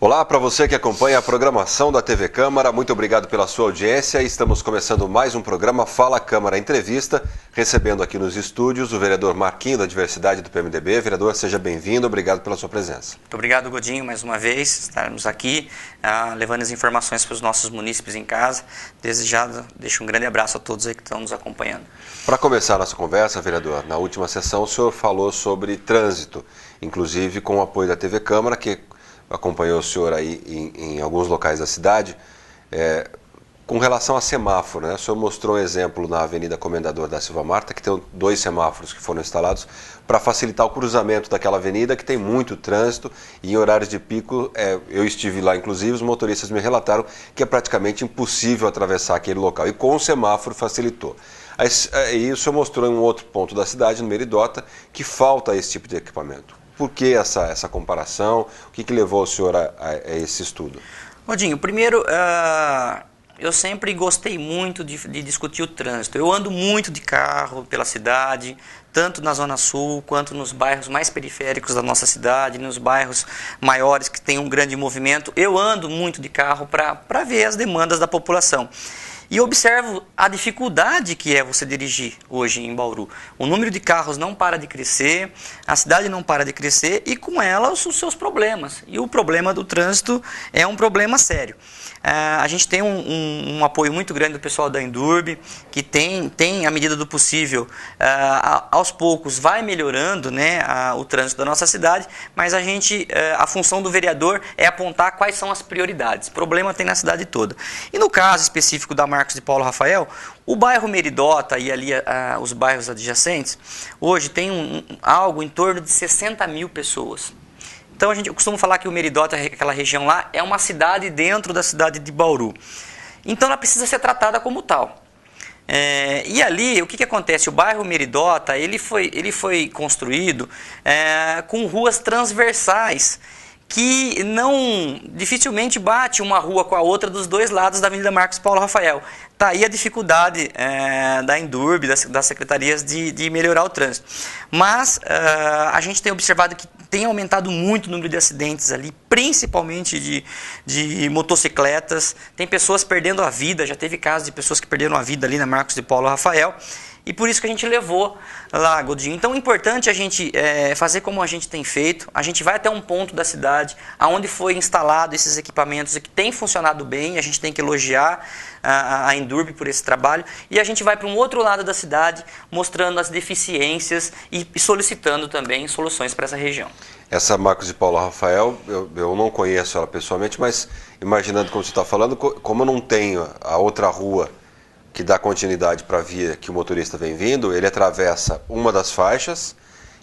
Olá para você que acompanha a programação da TV Câmara, muito obrigado pela sua audiência. Estamos começando mais um programa Fala Câmara Entrevista, recebendo aqui nos estúdios o vereador Marquinho da Diversidade do PMDB. Vereador, seja bem-vindo, obrigado pela sua presença. Muito obrigado, Godinho, mais uma vez, estarmos aqui levando as informações para os nossos munícipes em casa. Desde já deixo um grande abraço a todos aí que estão nos acompanhando. Para começar a nossa conversa, vereador, na última sessão o senhor falou sobre trânsito, inclusive com o apoio da TV Câmara, que acompanhou o senhor aí em alguns locais da cidade, com relação a semáforo, né? O senhor mostrou um exemplo na Avenida Comendador da Silva Marta, que tem 2 semáforos que foram instalados para facilitar o cruzamento daquela avenida, que tem muito trânsito, e em horários de pico, eu estive lá inclusive, os motoristas me relataram que é praticamente impossível atravessar aquele local, e com o semáforo facilitou. Aí o senhor mostrou em um outro ponto da cidade, no Meridota, que falta esse tipo de equipamento. Por que essa comparação? O que levou o senhor a esse estudo? Rodinho, primeiro, eu sempre gostei muito de discutir o trânsito. Eu ando muito de carro pela cidade, tanto na Zona Sul, quanto nos bairros mais periféricos da nossa cidade, nos bairros maiores que tem um grande movimento. Eu ando muito de carro para ver as demandas da população. E observo a dificuldade que é você dirigir hoje em Bauru. O número de carros não para de crescer, a cidade não para de crescer e com ela os seus problemas. E o problema do trânsito é um problema sério. A gente tem um apoio muito grande do pessoal da Endurb, que tem, à medida do possível, aos poucos vai melhorando, né, o trânsito da nossa cidade, mas a função do vereador é apontar quais são as prioridades. Problema tem na cidade toda. E no caso específico da Marcos de Paulo Rafael, o bairro Meridota e ali os bairros adjacentes, hoje tem algo em torno de 60 mil pessoas. Então eu costumo falar que o Meridota, aquela região lá, é uma cidade dentro da cidade de Bauru. Então ela precisa ser tratada como tal. E ali, o que acontece? O bairro Meridota, ele foi construído com ruas transversais, que dificilmente bate uma rua com a outra dos dois lados da Avenida Marcos Paulo Rafael. Está aí a dificuldade da Endurb, das secretarias de melhorar o trânsito. Mas a gente tem observado que tem aumentado muito o número de acidentes ali, principalmente de motocicletas. Tem pessoas perdendo a vida, já teve casos de pessoas que perderam a vida ali na Marcos de Paulo Rafael. E por isso que a gente levou lá, Godinho. Então é importante a gente fazer como a gente tem feito. A gente vai até um ponto da cidade onde foi instalado esses equipamentos e que tem funcionado bem. A gente tem que elogiar a Endurb por esse trabalho. E a gente vai para um outro lado da cidade, mostrando as deficiências e solicitando também soluções para essa região. Essa Marcos de Paulo Rafael, eu não conheço ela pessoalmente, mas imaginando como você está falando, como eu não tenho a outra rua que dá continuidade para a via que o motorista vem vindo, ele atravessa uma das faixas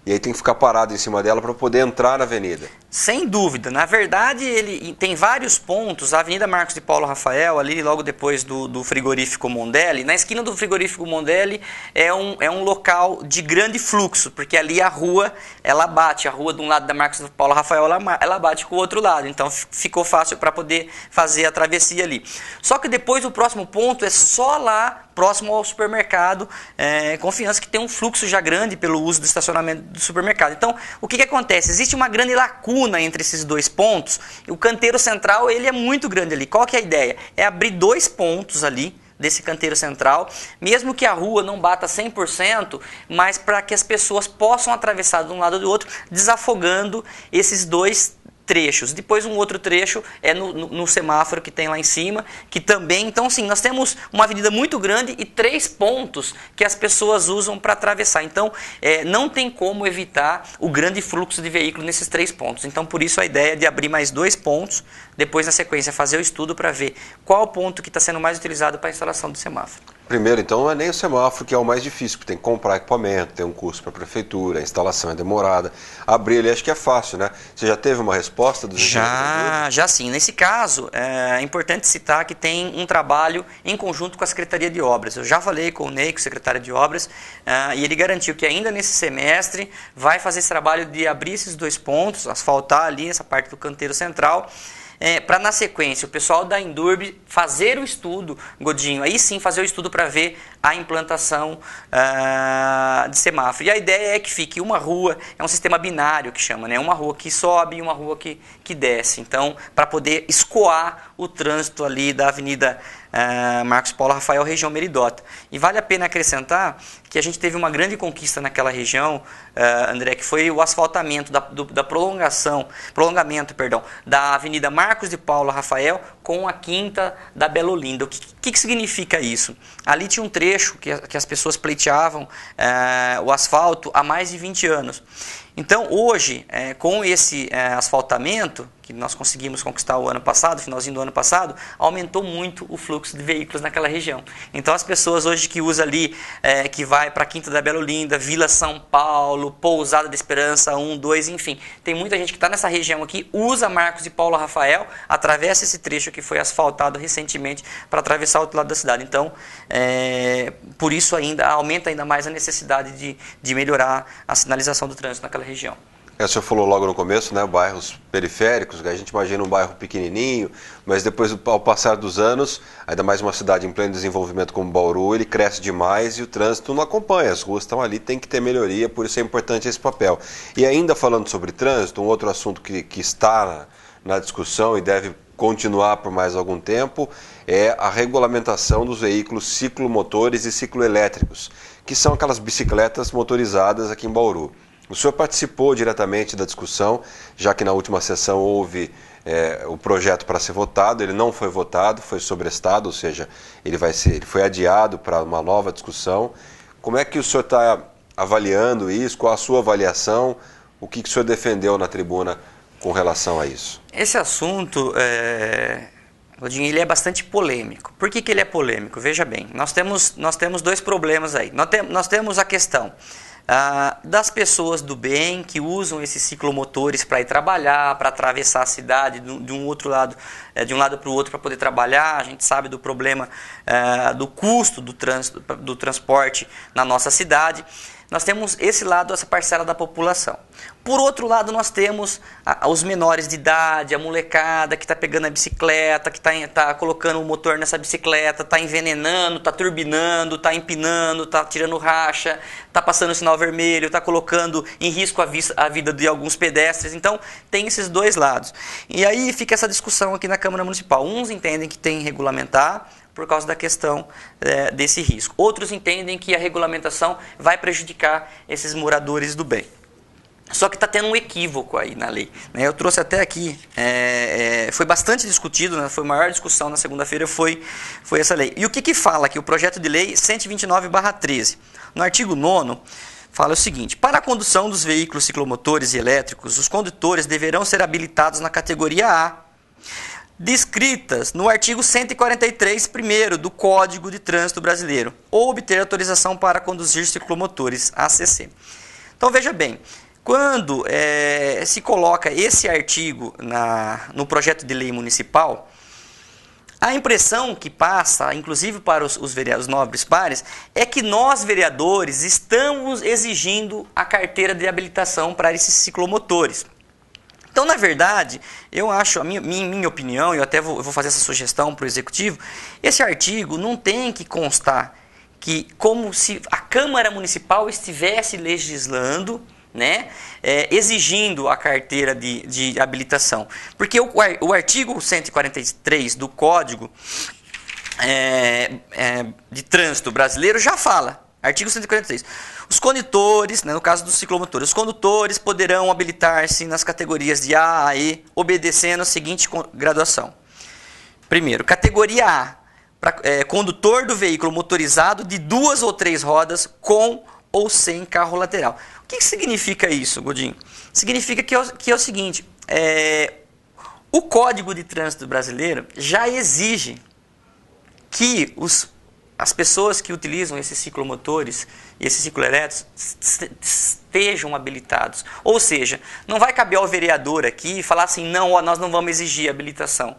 e aí tem que ficar parado em cima dela para poder entrar na avenida. Sem dúvida. Na verdade, ele tem vários pontos. A Avenida Marcos de Paulo Rafael, ali logo depois do frigorífico Mondelli, na esquina do frigorífico Mondelli é um local de grande fluxo, porque ali a rua, ela bate. A rua de um lado da Marcos de Paulo Rafael, ela bate com o outro lado. Então ficou fácil para poder fazer a travessia ali. Só que depois o próximo ponto é só lá, próximo ao supermercado, Confiança, que tem um fluxo já grande pelo uso do estacionamento do supermercado. Então, o que acontece? Existe uma grande lacuna entre esses dois pontos, e o canteiro central ele é muito grande ali. Qual que é a ideia? É abrir 2 pontos ali desse canteiro central, mesmo que a rua não bata 100%, mas para que as pessoas possam atravessar de um lado ou do outro, desafogando esses 2 trechos. Depois um outro trecho é no semáforo que tem lá em cima, que também, então sim, nós temos uma avenida muito grande e 3 pontos que as pessoas usam para atravessar. Então, não tem como evitar o grande fluxo de veículos nesses 3 pontos. Então, por isso a ideia de abrir mais 2 pontos, depois na sequência fazer o estudo para ver qual o ponto que está sendo mais utilizado para a instalação do semáforo. Primeiro, então, não é nem o semáforo que é o mais difícil, porque tem que comprar equipamento, tem um custo para a prefeitura, a instalação é demorada. Abrir ali acho que é fácil, né? Você já teve uma resposta dos Já sim. Nesse caso, é importante citar que tem um trabalho em conjunto com a Secretaria de Obras. Eu já falei com o Ney, com o secretário de Obras, e ele garantiu que ainda nesse semestre vai fazer esse trabalho de abrir esses 2 pontos, asfaltar ali essa parte do canteiro central, para na sequência o pessoal da Indurb fazer o estudo, Godinho, aí sim fazer o estudo para ver a implantação de semáforo. E a ideia é que fique uma rua, é um sistema binário que chama, né? Uma rua que sobe e uma rua que desce. Então, para poder escoar o trânsito ali da Avenida Marcos Paulo Rafael, região Meridota. E vale a pena acrescentar que a gente teve uma grande conquista naquela região, André, que foi o asfaltamento da prolongamento da Avenida Marcos de Paulo Rafael com a Quinta da Bela Olinda. O que significa isso? Ali tinha um trecho que as pessoas pleiteavam o asfalto há mais de 20 anos. Então, hoje, com esse asfaltamento, que nós conseguimos conquistar o ano passado, finalzinho do ano passado, aumentou muito o fluxo de veículos naquela região. Então, as pessoas hoje que usam ali, que vai para a Quinta da Bela Olinda, Vila São Paulo, Pousada da Esperança 1, 2, enfim, tem muita gente que está nessa região aqui, usa Marcos e Paulo Rafael, atravessa esse trecho que foi asfaltado recentemente para atravessar o outro lado da cidade. Então, por isso aumenta ainda mais a necessidade de melhorar a sinalização do trânsito naquela região. O senhor falou logo no começo, né, bairros periféricos, a gente imagina um bairro pequenininho, mas depois, ao passar dos anos, ainda mais uma cidade em pleno desenvolvimento como Bauru, ele cresce demais e o trânsito não acompanha, as ruas estão ali, tem que ter melhoria, por isso é importante esse papel. E ainda falando sobre trânsito, um outro assunto que está na discussão e deve continuar por mais algum tempo, é a regulamentação dos veículos ciclomotores e cicloelétricos, que são aquelas bicicletas motorizadas aqui em Bauru. O senhor participou diretamente da discussão, já que na última sessão houve o projeto para ser votado, ele não foi votado, foi sobrestado, ou seja, ele foi adiado para uma nova discussão. Como é que o senhor está avaliando isso? Qual a sua avaliação? O que o senhor defendeu na tribuna com relação a isso? Esse assunto, Godinho, ele é bastante polêmico. Por que ele é polêmico? Veja bem, nós temos dois problemas aí. Nós temos a questão das pessoas do bem que usam esses ciclomotores para ir trabalhar, para atravessar a cidade de um lado para o outro para poder trabalhar. A gente sabe do problema do custo do transporte na nossa cidade. Nós temos esse lado, essa parcela da população. Por outro lado, nós temos os menores de idade, a molecada que está pegando a bicicleta, que está colocando o motor nessa bicicleta, está envenenando, está turbinando, está empinando, está tirando racha, está passando o sinal vermelho, está colocando em risco a vida de alguns pedestres. Então, tem esses dois lados. E aí fica essa discussão aqui na Câmara Municipal. Uns entendem que tem que regulamentar por causa da questão desse risco. Outros entendem que a regulamentação vai prejudicar esses moradores do bem. Só que está tendo um equívoco aí na lei. Eu trouxe até aqui, foi bastante discutido, né, foi a maior discussão na segunda-feira, foi essa lei. E o que fala aqui? O projeto de lei 129/13. No artigo 9º, fala o seguinte: para a condução dos veículos ciclomotores e elétricos, os condutores deverão ser habilitados na categoria A, descritas no artigo 143, primeiro do Código de Trânsito Brasileiro, ou obter autorização para conduzir ciclomotores, ACC. Então veja bem, quando se coloca esse artigo no projeto de lei municipal, a impressão que passa, inclusive para os nobres pares, é que nós, vereadores, estamos exigindo a carteira de habilitação para esses ciclomotores. Então, na verdade, eu acho, minha opinião, eu até vou fazer essa sugestão para o Executivo, esse artigo não tem que constar como se a Câmara Municipal estivesse legislando, né, exigindo a carteira de habilitação. Porque o artigo 143 do Código de Trânsito Brasileiro já fala. Artigo 143. Os condutores, no caso dos ciclomotores, os condutores poderão habilitar-se nas categorias de A a E, obedecendo a seguinte graduação. Primeiro, categoria A, condutor do veículo motorizado de 2 ou 3 rodas com ou sem carro lateral. O que significa isso, Godinho? Significa que é o seguinte, o Código de Trânsito Brasileiro já exige que as pessoas que utilizam esses ciclomotores e esses cicloelétricos estejam habilitados. Ou seja, não vai caber ao vereador aqui falar assim, não, nós não vamos exigir habilitação.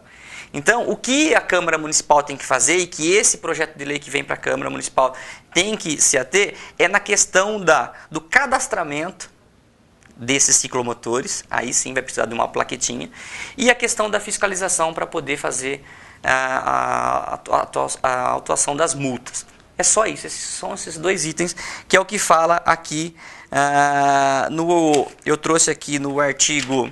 Então, o que a Câmara Municipal tem que fazer e que esse projeto de lei que vem para a Câmara Municipal tem que se ater é na questão do cadastramento desses ciclomotores, aí sim vai precisar de uma plaquetinha, e a questão da fiscalização para poder fazer a autuação das multas. É só isso, são esses 2 itens, que é o que fala aqui, eu trouxe aqui no artigo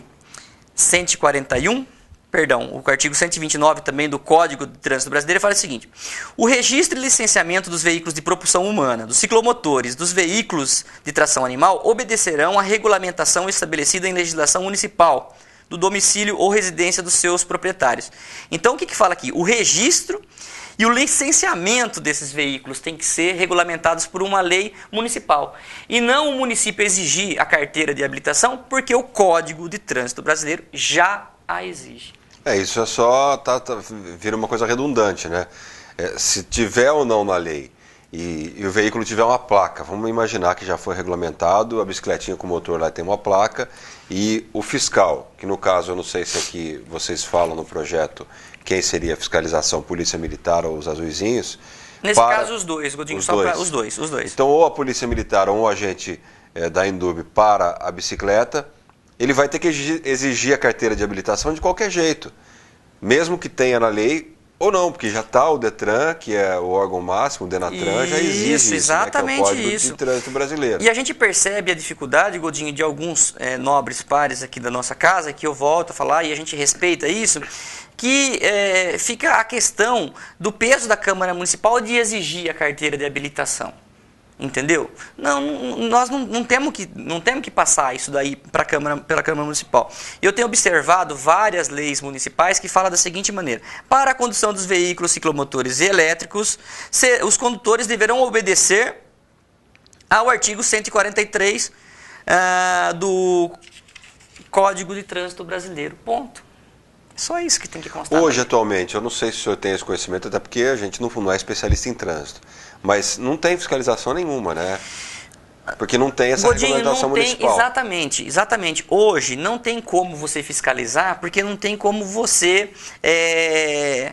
141, perdão, o artigo 129 também do Código de Trânsito Brasileiro fala o seguinte: o registro e licenciamento dos veículos de propulsão humana, dos ciclomotores, dos veículos de tração animal obedecerão à regulamentação estabelecida em legislação municipal do domicílio ou residência dos seus proprietários. Então, o que fala aqui? O registro e o licenciamento desses veículos tem que ser regulamentados por uma lei municipal. E não o município exigir a carteira de habilitação, porque o Código de Trânsito Brasileiro já a exige. Isso é só, vira uma coisa redundante, né? Se tiver ou não na lei e o veículo tiver uma placa, vamos imaginar que já foi regulamentado, a bicicletinha com motor lá tem uma placa, e o fiscal, que no caso, eu não sei se aqui vocês falam no projeto quem seria a fiscalização, Polícia Militar ou os azuizinhos. Nesse caso, os dois, Godinho, os dois. Então, ou a Polícia Militar ou um agente da Indub para a bicicleta, ele vai ter que exigir a carteira de habilitação de qualquer jeito, mesmo que tenha na lei ou não, porque já está o Detran, que é o órgão máximo, o Denatran, já exige isso, exatamente, né, que é o Código isso. de Trânsito Brasileiro. E a gente percebe a dificuldade, Godinho, de alguns nobres pares aqui da nossa casa, que eu volto a falar e a gente respeita isso, que fica a questão do peso da Câmara Municipal de exigir a carteira de habilitação. Entendeu? Nós não temos que passar isso daí pela Câmara Municipal. Eu tenho observado várias leis municipais que falam da seguinte maneira: para a condução dos veículos ciclomotores e elétricos, os condutores deverão obedecer ao artigo 143 do Código de Trânsito Brasileiro. Ponto. É só isso que tem que constar. Hoje, atualmente, eu não sei se o senhor tem esse conhecimento, até porque a gente não é especialista em trânsito, mas não tem fiscalização nenhuma, né? Porque não tem essa regulamentação municipal. Exatamente. Hoje não tem como você fiscalizar, porque não tem como você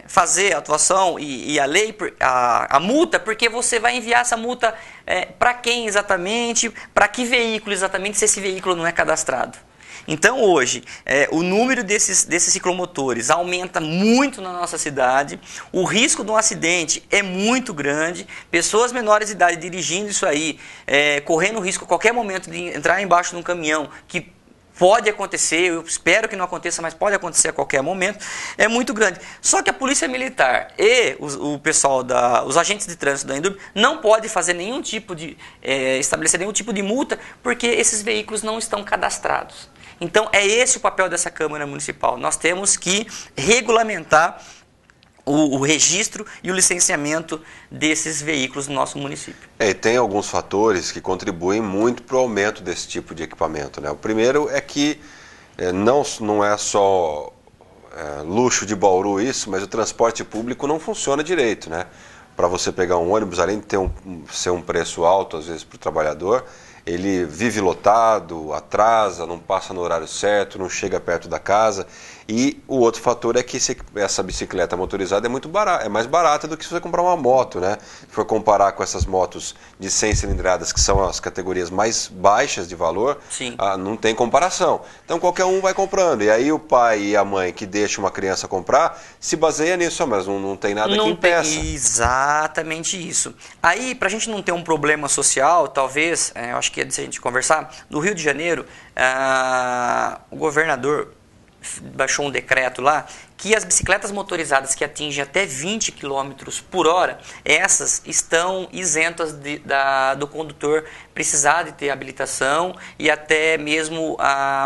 fazer a atuação e a lei, a multa, porque você vai enviar essa multa para quem exatamente, para que veículo exatamente, se esse veículo não é cadastrado. Então hoje, o número desses ciclomotores aumenta muito na nossa cidade, o risco de um acidente é muito grande, pessoas menores de idade dirigindo isso aí, correndo risco a qualquer momento de entrar embaixo de um caminhão, que pode acontecer, eu espero que não aconteça, mas pode acontecer a qualquer momento, é muito grande. Só que a Polícia Militar e o pessoal, os agentes de trânsito da Indub não pode fazer nenhum tipo de, estabelecer nenhum tipo de multa, porque esses veículos não estão cadastrados. Então, é esse o papel dessa Câmara Municipal. Nós temos que regulamentar o registro e o licenciamento desses veículos no nosso município. E tem alguns fatores que contribuem muito para o aumento desse tipo de equipamento, né? O primeiro é que não é só luxo de Bauru isso, mas o transporte público não funciona direito, né? Para você pegar um ônibus, além de ser um preço alto, às vezes, para o trabalhador, ele vive lotado, atrasa, não passa no horário certo, não chega perto da casa. E o outro fator é que essa bicicleta motorizada é muito barata, é mais barata do que se você comprar uma moto, né? Se for comparar com essas motos de 100 cilindradas, que são as categorias mais baixas de valor, não tem comparação. Então qualquer um vai comprando. E aí o pai e a mãe que deixam uma criança comprar, se baseia nisso, mas não tem nada que impeça. Exatamente isso. Aí, para a gente não ter um problema social, talvez, eu acho que é de a gente conversar, no Rio de Janeiro, o governador baixou um decreto lá que as bicicletas motorizadas que atingem até 20 km por hora, essas estão isentas do condutor precisar de ter habilitação e até mesmo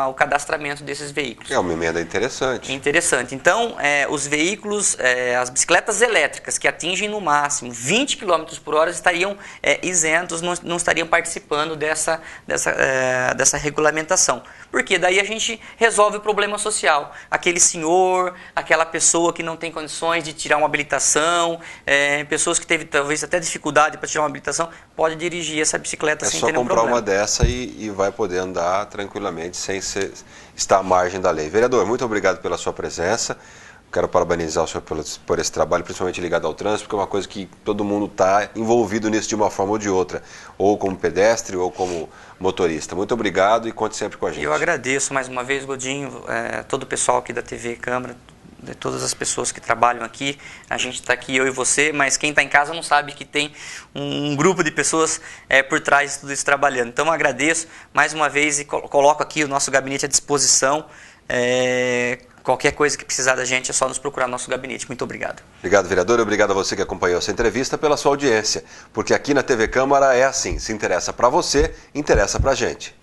o cadastramento desses veículos. É uma emenda interessante. Interessante. Então, os veículos, as bicicletas elétricas que atingem no máximo 20 km por hora estariam isentos, não estariam participando dessa regulamentação. Porque daí a gente resolve o problema social. Aquele senhor, aquela pessoa que não tem condições de tirar uma habilitação, pessoas que teve talvez até dificuldade para tirar uma habilitação, pode dirigir essa bicicleta sem ter nenhum problema. É só comprar uma dessa e vai poder andar tranquilamente sem estar à margem da lei. Vereador, muito obrigado pela sua presença. Quero parabenizar o senhor por esse trabalho, principalmente ligado ao trânsito, porque é uma coisa que todo mundo está envolvido nisso de uma forma ou de outra, ou como pedestre ou como motorista. Muito obrigado e conte sempre com a gente. Eu agradeço mais uma vez, Godinho, todo o pessoal aqui da TV Câmara, de todas as pessoas que trabalham aqui. A gente está aqui, eu e você, mas quem está em casa não sabe que tem um grupo de pessoas por trás de tudo isso trabalhando. Então eu agradeço mais uma vez e coloco aqui o nosso gabinete à disposição. Qualquer coisa que precisar da gente é só nos procurar no nosso gabinete. Muito obrigado. Obrigado, vereador. Obrigado a você que acompanhou essa entrevista, pela sua audiência. Porque aqui na TV Câmara é assim, se interessa para você, interessa para a gente.